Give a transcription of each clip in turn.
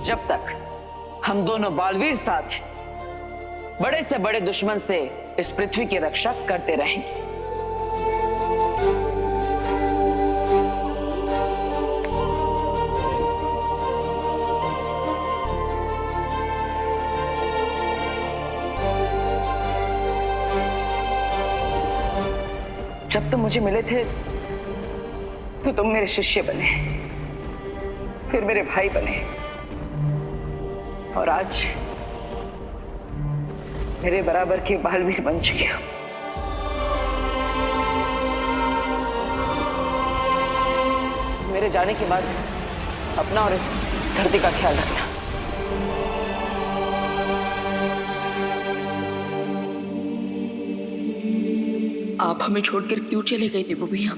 जब तक हम दोनों बालवीर साथ हैं, बड़े से बड़े दुश्मन से इस पृथ्वी की रक्षा करते रहेंगे। जब तुम मुझे मिले थे तो तुम मेरे शिष्य बने, फिर मेरे भाई बने, और आज मेरे बराबर के बालवीर बन चुके हो। मेरे जाने के बाद अपना और इस धरती का ख्याल रखना। आप हमें छोड़कर क्यों चले गए देवो भैया?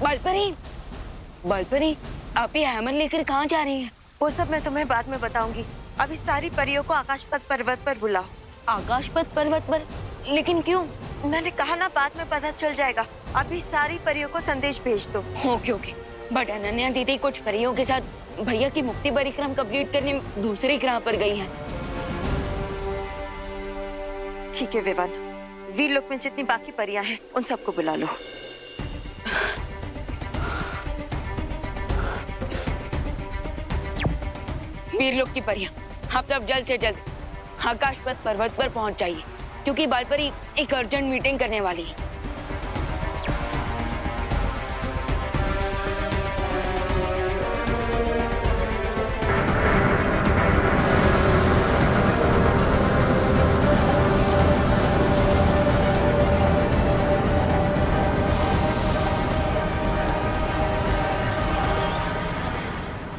बालपरी, बालपरी, आप ये हैमर लेकर कहाँ जा रही हैं? वो सब मैं तुम्हें बाद में बताऊंगी। अभी सारी परियों को आकाशपथ पर्वत पर बुलाओ। आकाशपथ पर्वत पर? लेकिन क्यों? मैंने कहा ना, बाद में पता चल जाएगा। अभी सारी परियों को संदेश भेज दो। Okay okay. बट अनन्या दीदी कुछ परियों के साथ भैया की मुक्ति परिक्रम कंप्लीट करने दूसरे ग्रह पर गई हैं। ठीक है विवान, वीरलोक में जितनी बाकी परियां हैं उन सबको बुला लो। वीरलोक की परियां, आप सब जल्द से जल्द आकाशपथ पर्वत पर पहुंच जाइए, क्योंकि बालपरी एक अर्जेंट मीटिंग करने वाली है।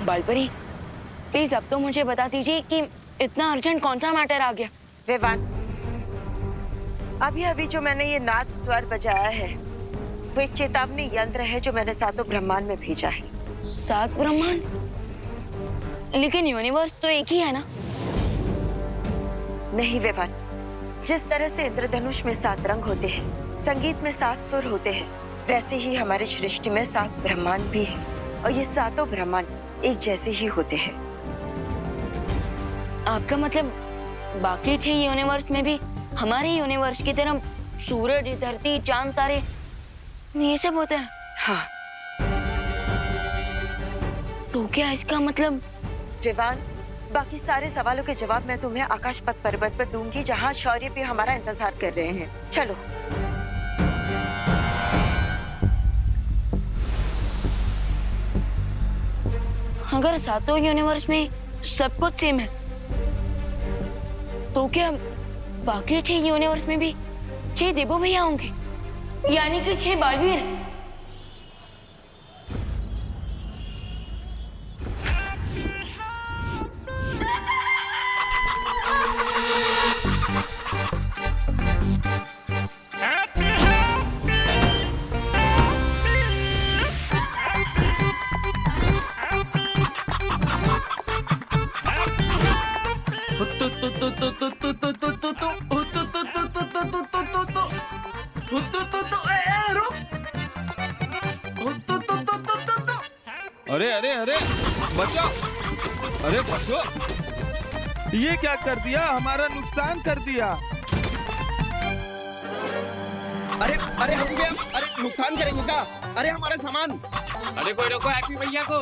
बालपरी, प्लीज अब तो मुझे बता दीजिए कि इतना अर्जेंट कौन सा मैटर आ गया? विवान, अभी अभी जो मैंने ये नाद स्वर बजाया है वो एक चेतावनी यंत्र है जो मैंने सातों ब्रह्मांड में भेजा है। 7 ब्रह्मांड? लेकिन यूनिवर्स तो एक ही है ना? नहीं विवान, जिस तरह से इंद्रधनुष में 7 रंग होते हैं, संगीत में 7 सुर होते हैं, वैसे ही हमारे सृष्टि में 7 ब्रह्मांड भी है, और ये सातों ब्रह्मांड एक जैसे ही होते हैं। आपका मतलब बाकी 6 यूनिवर्स में भी हमारे यूनिवर्स की तरह सूरज, धरती, चांद, तारे ये सब होते हैं? हाँ। तो क्या इसका मतलब? विवान, बाकी सारे सवालों के जवाब मैं तुम्हें आकाशपथ पर्वत पर दूंगी, जहाँ शौर्य भी हमारा इंतजार कर रहे हैं। चलो। अगर सातों यूनिवर्स में सब कुछ सेम है, तो क्या बाकी 6 यूनिवर्स में भी 6 देवो भैया होंगे, यानी कि 6 बालवीर? अरे अरे अरे बचाओ! अरे बचो! ये क्या कर दिया? हमारा नुकसान कर दिया। अरे अरे हम भी अरे नुकसान करेंगे क्या? अरे हमारा सामान! अरे कोई रोको हैप्पी भैया को।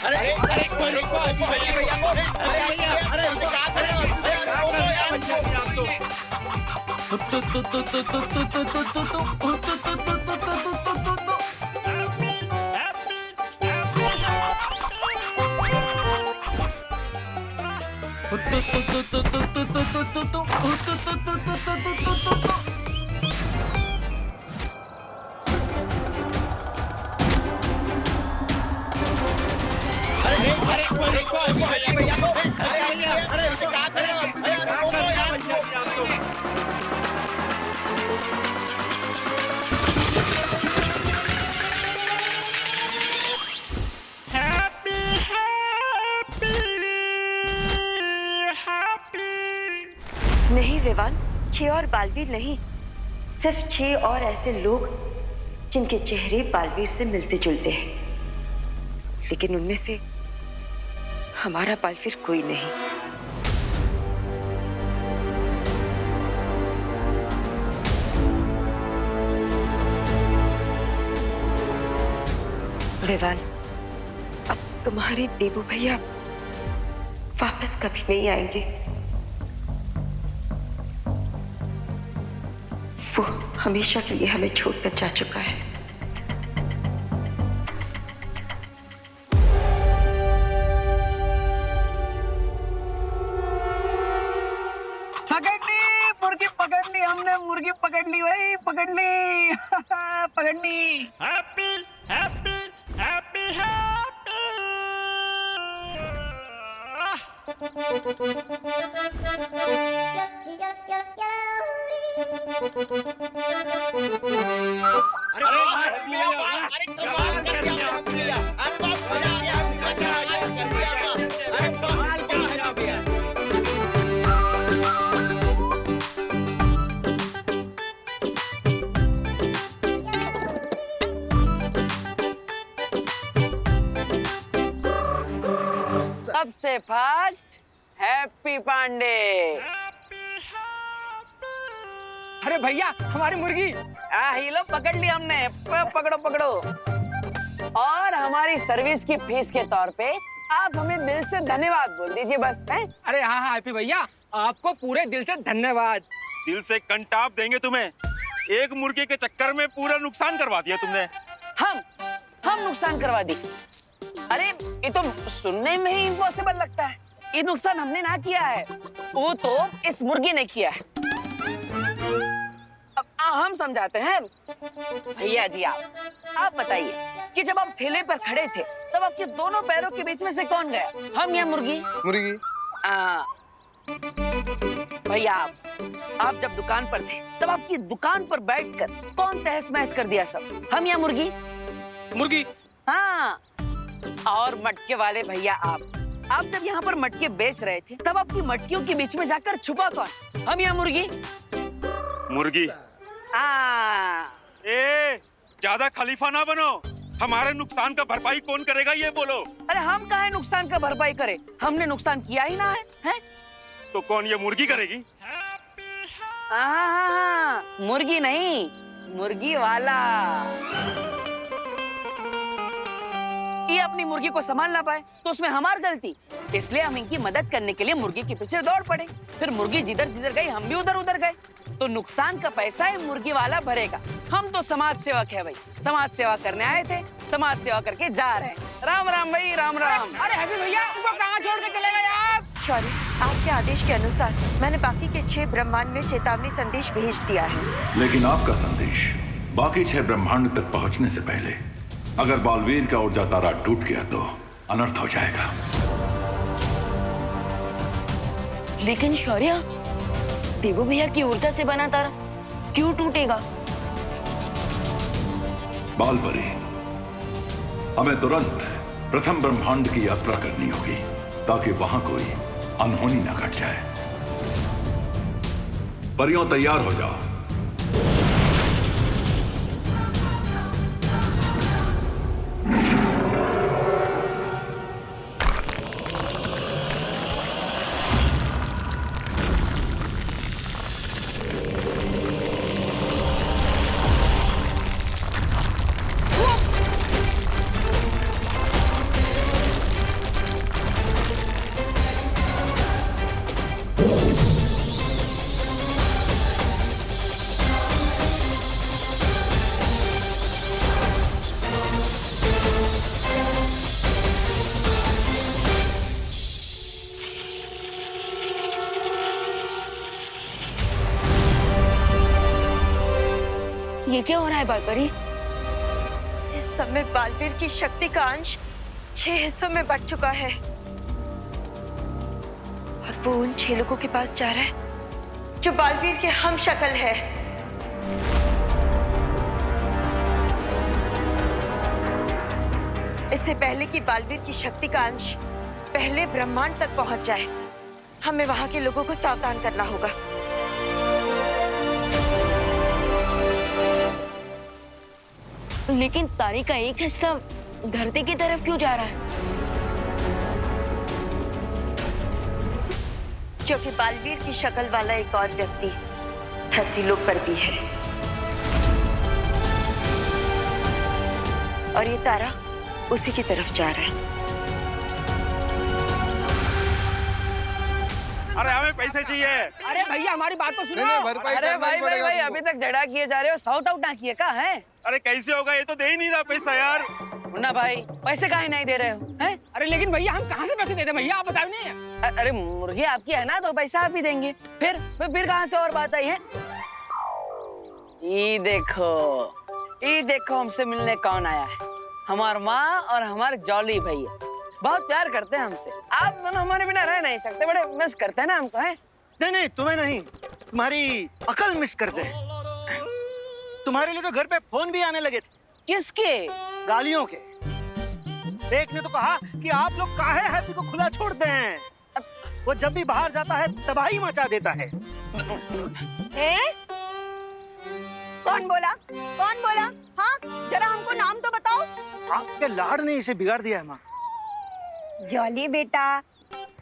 अरे अरे कोई रोको हैप्पी भैया को। अरे भैया, अरे क्या कर रहे हो? 6 और बालवीर नहीं, सिर्फ 6 और ऐसे लोग जिनके चेहरे बालवीर से मिलते जुलते हैं, लेकिन उनमें से हमारा बालवीर कोई नहीं। विवान, अब तुम्हारे देबू भैया वापस कभी नहीं आएंगे। वो हमेशा के लिए हमें छोड़कर जा चुका है। पकड़ ली हमने, मुर्गी पकड़ ली भाई, पकड़ ली। पकड़ ली। Happy happy happy happy. सबसे फास्ट हैप्पी पांडे। अरे भैया हमारी मुर्गी। ये लो पकड़ ली हमने, पकड़ो पकड़ो। और हमारी सर्विस की फीस के तौर पे आप हमें दिल से धन्यवाद बोल दीजिए बस। हैं? अरे हाँ हाँ हैप्पी भैया, आपको पूरे दिल से धन्यवाद। दिल से कंटाप देंगे तुम्हें। एक मुर्गी के चक्कर में पूरा नुकसान करवा दिया तुमने। हम नुकसान करवा दी? अरे ये तो सुनने में ही इम्पॉसिबल लगता है। ये नुकसान हमने ना किया है, वो तो इस मुर्गी ने किया है। अब हम समझाते हैं। भैया जी आप बताइए कि जब आप ठेले पर खड़े थे तब आपके दोनों पैरों के बीच में से कौन गया, हम या मुर्गी? मुर्गी। भैया आप जब दुकान पर थे तब आपकी दुकान पर बैठकर कौन तहस महस कर दिया सब, हम या मुर्गी? मुर्गी। हाँ। और मटके वाले भैया आप जब यहाँ पर मटके बेच रहे थे तब आपकी मटकियों के बीच में जाकर छुपा कौन, हम या मुर्गी? मुर्गी। ए, ज्यादा खलीफा ना बनो। हमारे नुकसान का भरपाई कौन करेगा ये बोलो। अरे हम काहे नुकसान का भरपाई करें, हमने नुकसान किया ही ना है, हैं? तो कौन ये मुर्गी करेगी? मुर्गी नहीं, मुर्गी वाला। ये अपनी मुर्गी को संभाल ना पाए तो उसमें हमारी गलती, इसलिए हम इनकी मदद करने के लिए मुर्गी के पीछे दौड़ पड़े। फिर मुर्गी जिधर जिधर गई हम भी उधर उधर गए, तो नुकसान का पैसा है मुर्गी वाला भरेगा। हम तो समाज सेवक है भाई, समाज सेवा करने आए थे, समाज सेवा करके जा रहे हैं। राम राम भाई, राम राम। अरे हैप्पी भैया उनको कहाँ छोड़ के चले गए आप? शौर्य, आपके आदेश के अनुसार मैंने बाकी के 6 ब्रह्मांड में चेतावनी संदेश भेज दिया है। लेकिन आपका संदेश बाकी 6 ब्रह्मांड तक पहुंचने से पहले अगर बालवीर का ऊर्जा तारा टूट गया तो अनर्थ हो जाएगा। लेकिन शौर्य, देवू भैया की ऊर्जा से बना तारा क्यों टूटेगा? बालपरी, हमें तुरंत प्रथम ब्रह्मांड की यात्रा करनी होगी ताकि वहां कोई अनहोनी न घट जाए। परियों तैयार हो जाओ। ये क्या हो रहा है बालपरी? इस समय बालवीर की शक्ति का अंश 6 हिस्सों में बंट चुका है और वो उन 6 लोगों के पास जा रहा है जो बालवीर के हम शक्ल है। इससे पहले कि बालवीर की शक्ति का अंश पहले ब्रह्मांड तक पहुंच जाए, हमें वहां के लोगों को सावधान करना होगा। लेकिन तारे का एक हिस्सा धरती की तरफ क्यों जा रहा है? क्योंकि बालवीर की शक्ल वाला एक और व्यक्ति धरती लोक पर भी है और ये तारा उसी की तरफ जा रहा है। अरे हमें पैसे चाहिए। अरे भैया हमारी बात तो सुनो। भरपाई अरे करना ही भाई पड़ेगा अभी तक झगड़ा किए जा रहे हो, सॉर्ट आउट ना किए का है? अरे कैसे होगा, ये तो दे ही नहीं रहा पैसा यार। मुन्ना भाई पैसे काहे नहीं दे रहे हो हैं? अरे लेकिन भैया हम कहाँ से पैसे देते भैया, आप बताओ नहीं। अरे मुर्गी आपकी है ना तो पैसा आप ही देंगे। फिर कहाँ से और बात आई है? ये देखो हमसे मिलने कौन आया है। हमार माँ और हमारे जॉली भैया बहुत प्यार करते हैं हमसे। आप दोनों हमारे बिना रह नहीं सकते, बड़े मिस करते हैं ना हमको हैं? नहीं तुम्हें नहीं, तुम्हारी अकल मिस करते हैं। तुम्हारे लिए तो घर पे फोन भी आने लगे थे। किसके? गालियों के। एक ने तो कहा कि आप लोग काहे हैप्पी को खुला छोड़ते हैं, वो जब भी बाहर जाता है तबाही मचा देता है। कौन बोला? हाँ जरा हमको नाम तो बताओ। आपके लाड ने इसे बिगाड़ दिया है माँ। जॉली बेटा,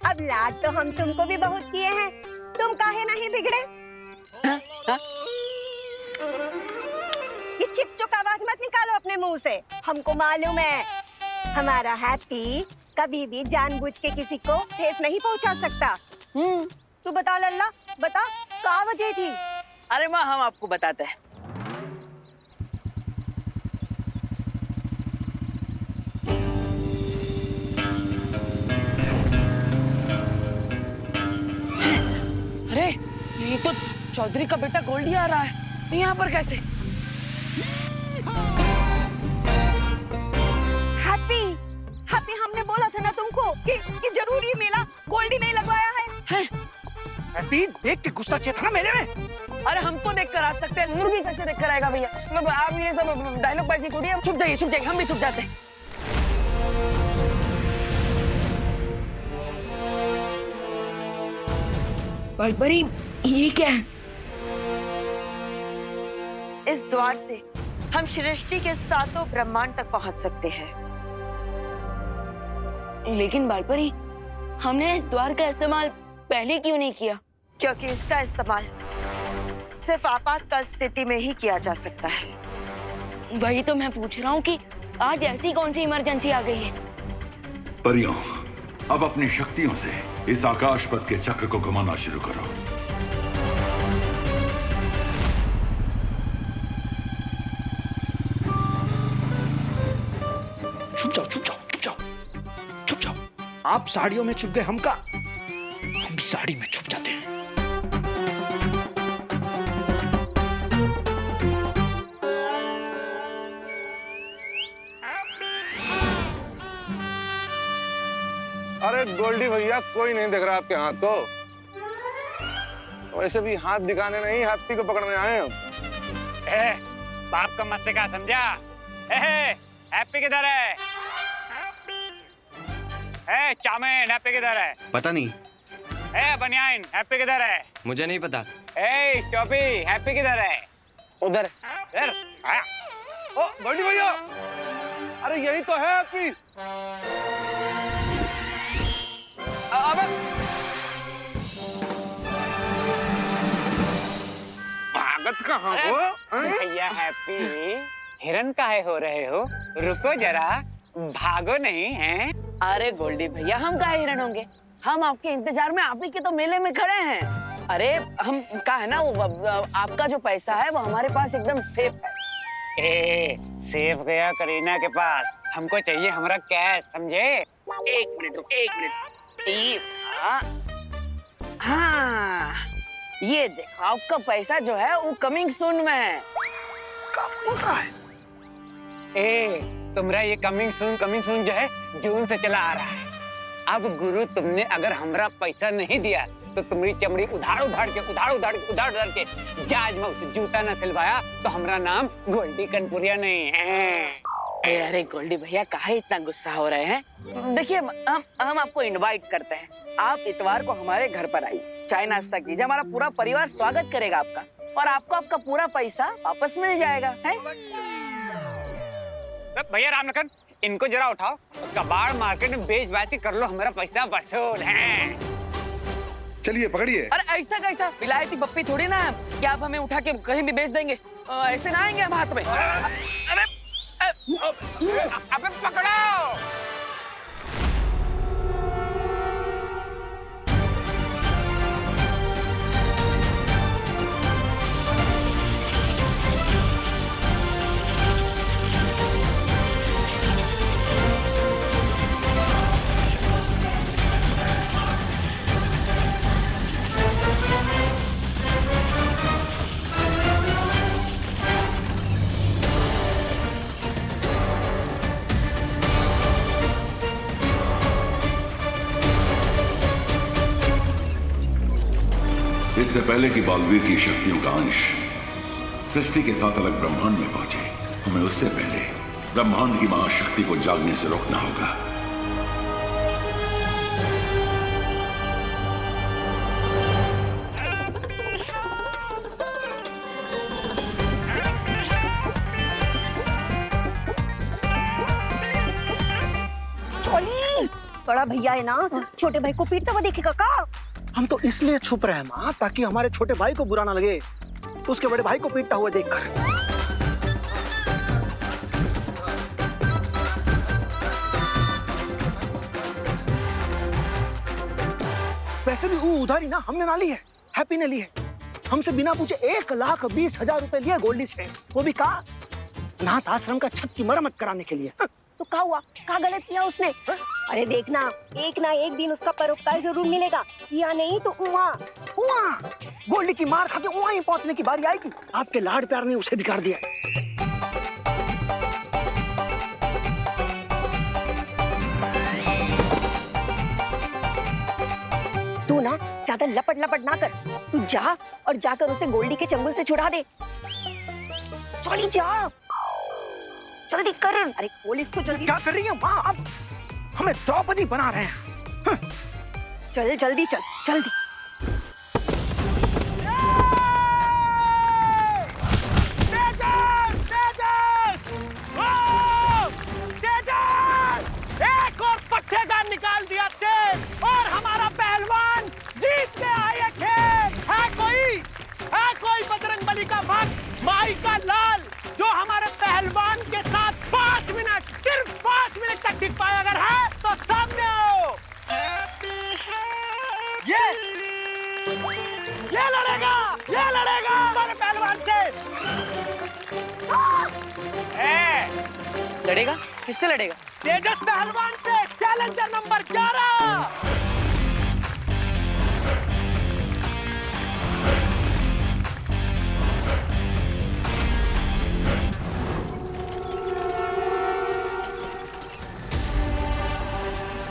अब लाड तो हम तुमको भी बहुत किए हैं, तुम काहे नहीं बिगड़े? ये चिक-चुक आवाज मत निकालो अपने मुंह से। हमको मालूम है हमारा हैप्पी कभी भी जानबूझ के किसी को ठेस नहीं पहुंचा सकता। तू बता लल्ला, बता क्या वजह थी? अरे माँ हम आपको बताते हैं। अरे ये तो चौधरी का बेटा गोल्डी आ रहा है, यहाँ पर कैसे? हैप्पी हमने बोला था ना तुमको कि जरूर ये मेला गोल्डी नहीं लगवाया है। हैप्पी देख के गुस्सा चेता ना मेरे में। अरे हमको देख कर आ सकते हैं, मुर्गी कैसे देख कर आएगा भैया? आप ये सब डायलॉग बाजी छोड़िए, हम छुप जाइए, हम भी छुप जाते हैं। बालपरी ये क्या है? इस द्वार से हम सृष्टि के सातों ब्रह्मांड तक पहुंच सकते हैं। लेकिन बालपरी हमने इस द्वार का इस्तेमाल पहले क्यों नहीं किया? क्योंकि इसका इस्तेमाल सिर्फ आपातकाल स्थिति में ही किया जा सकता है। वही तो मैं पूछ रहा हूँ कि आज ऐसी कौन सी इमरजेंसी आ गई है? परियों, अब अपनी शक्तियों से इस आकाश पथ के चक्र को घुमाना शुरू करो। छुप जाओ। आप साड़ियों में छुप गए, हम भी साड़ी में छुप जाते हैं। अरे गोल्डी भैया कोई नहीं देख रहा आपके हाथ को। वैसे भी हाथ दिखाने नहीं, हैप्पी को पकड़ने आए हम। बाप का मस्से का समझा? हैप्पी किधर है? चाउमीन हैप्पी किधर है? पता नहीं। बनियाइन हैप्पी किधर है? मुझे नहीं पता। टोपी हैप्पी किधर है? उधर। ओ गोल्डी भैया, अरे यही तो है हैप्पी। भागत कहाँ हो? भैया हैप्पी हिरन काहे हो रहे हो? रुको जरा, भागो नहीं है? अरे गोल्डी भैया हम काहे हिरन होंगे? हम आपके इंतजार में आप ही के तो मेले में खड़े हैं। अरे हम का है ना, वो आपका जो पैसा है वो हमारे पास एकदम सेफ है। सेफ गया करीना के पास, हमको चाहिए हमारा कैश, समझे? एक मिनट। हाँ ये देखो आपका पैसा जो है वो कमिंग सून में है। तुम्हारा ये कमिंग सून जो है जून से चला आ रहा है। अब गुरु तुमने अगर हमारा पैसा नहीं दिया तो तुम्हारी चमड़ी उधाड़ के जहाज में उसे जूता न सिलवाया तो हमारा नाम गोल्डी कनपुरिया नहीं है। अरे गोल्डी भैया काहे इतना गुस्सा हो रहे हैं? देखिए हम आपको इनवाइट करते हैं, आप इतवार को हमारे घर पर आइए, चाय नाश्ता कीजिए, हमारा पूरा परिवार स्वागत करेगा आपका और आपको आपका पूरा पैसा वापस मिल जाएगा है? भैया रामलखन, इनको जरा उठाओ, कबाड़ मार्केट में बेच बाच के कर लो, हमारा पैसा वसूल है। चलिए पकड़िए। अरे ऐसा कैसा, विलायती पप्पी थोड़ी ना है कि आप हमें उठा के कहीं भी बेच देंगे। ऐसे ना आएंगे हम हाथ में। अरे अबे पकड़ो। इससे पहले कि बालवीर की शक्तियों का अंश सृष्टि के साथ अलग ब्रह्मांड में पहुंचे, हमें उससे पहले ब्रह्मांड की महाशक्ति को जागने से रोकना होगा। बड़ा भैया है ना, छोटे भाई को पीटता हुआ देखेगा का? हम तो इसलिए छुप रहे हैं माँ, ताकि हमारे छोटे भाई को बुरा ना लगे उसके बड़े भाई को पीटता हुआ देखकर। वैसे भी वो उधारी ना हमने ना ली है, हैप्पी ने ली है। हमसे बिना पूछे 1,20,000 रुपए लिए गोल्डी से, वो भी कहा अनाथ आश्रम का छत की मरम्मत कराने के लिए। तो क्या हुआ, क्या गलत किया उसने? अरे देखना, एक ना एक दिन उसका परोपकार जरूर मिलेगा, या नहीं तो वहाँ गोल्डी की मार खा के वहाँ ही पहुँचने की बारी आएगी। आपके लाड प्यार ने उसे बिगाड़ दिया। तू ना ज्यादा लपट लपट ना कर, तू जा और जाकर उसे गोल्डी के चंगुल से छुड़ा दे। चली जा, जल्दी कर। अरे पुलिस को जल्दी। क्या कर रही है माँ? अब हमें द्रौपदी बना रहे हैं। चल जल्दी चल, जल्दी। एक और पट्टेदार निकाल दिया तेज और हमारा पहलवान जीत के आए खेल। है कोई बजरंग बली का भक्त, माई का लाल, जो हमारे पहलवान के साथ 5 मिनट, सिर्फ 5 मिनट तक टिक पाए? अगर है तो सामने आओ। ये लड़ेगा हमारे पहलवान से। लड़ेगा? किससे लड़ेगा? तेजस पहलवान से, चैलेंजर नंबर 11।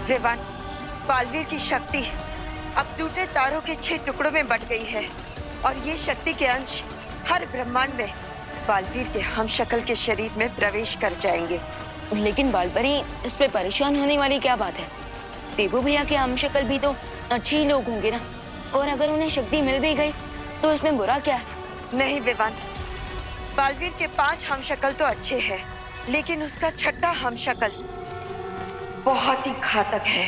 विवान, बालवीर की शक्ति अब टूटे तारों के 6 टुकड़ों में बट गई है और ये शक्ति के अंश हर ब्रह्मांड में बालवीर के हमशक्ल के शरीर में प्रवेश कर जाएंगे। लेकिन बालपरी, इस पे परेशान होने वाली क्या बात है? देवू भैया के हमशक्ल भी तो अच्छे ही लोग होंगे ना, और अगर उन्हें शक्ति मिल भी गई तो इसमें बुरा क्या है? नहीं विवान, बालवीर के 5 हमशक्ल तो अच्छे हैं, लेकिन उसका 6ठा हमशक्ल बहुत ही घातक है,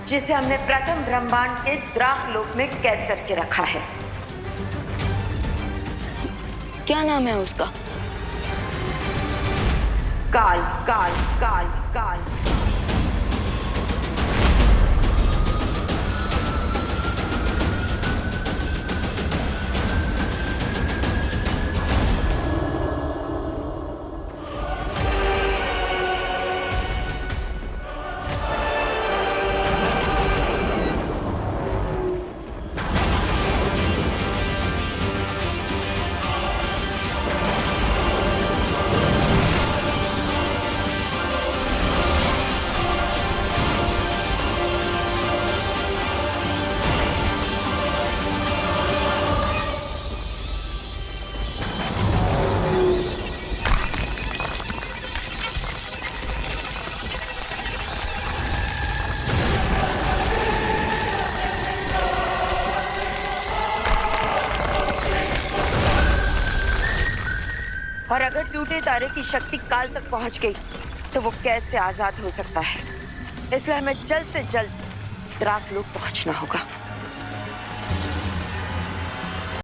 जिसे हमने प्रथम ब्रह्मांड के द्राक लोक में कैद करके रखा है। क्या नाम है उसका? काल काल काल काल। और अगर टूटे तारे की शक्ति काल तक पहुंच गई तो वो कैद से आजाद हो सकता है। इसलिए हमें जल्द से जल्द द्राक लोक पहुंचना होगा।